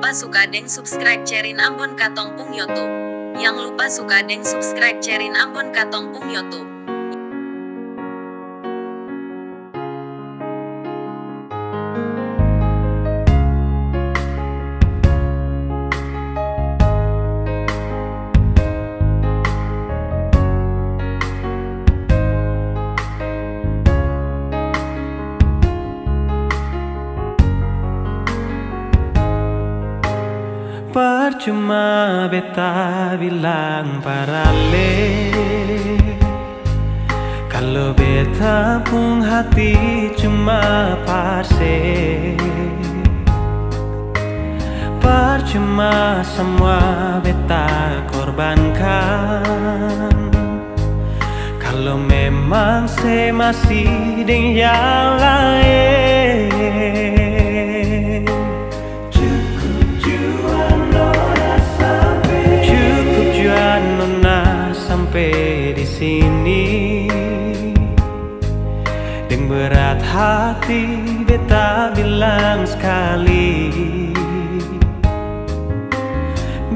lupa suka deng subscribe cerin Ambon Katong Pung YouTube. Yang lupa suka deng subscribe cerin Ambon Katong Pung YouTube. Percuma beta bilang parale, kalau beta pun hati cuma pase. Percuma semua beta korbankan, kalau memang saya masih deng yang lain. Sampai di sini dengan berat hati beta bilang sekali,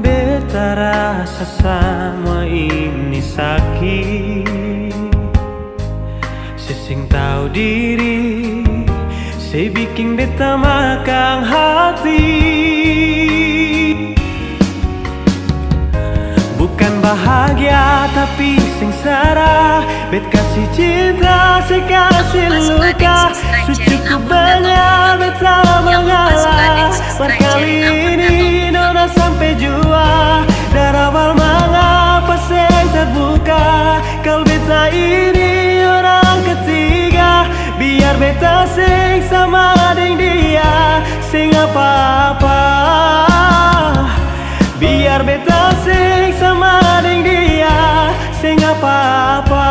beta rasa semua ini sakit. Sesing tahu diri, saya bikin beta makan hati. Bukan bahagia tapi sengsara, bet kasih cinta, saya kasih luka. Cukup banyak beta mengalah, berkali ini nona sampai jua. Dari awal mengapa saya terbuka, kalau beta ini orang ketiga. Biar beta sing sama deng dia, sing apa-apa. Biar beta sing sama deng dia, sing apa-apa.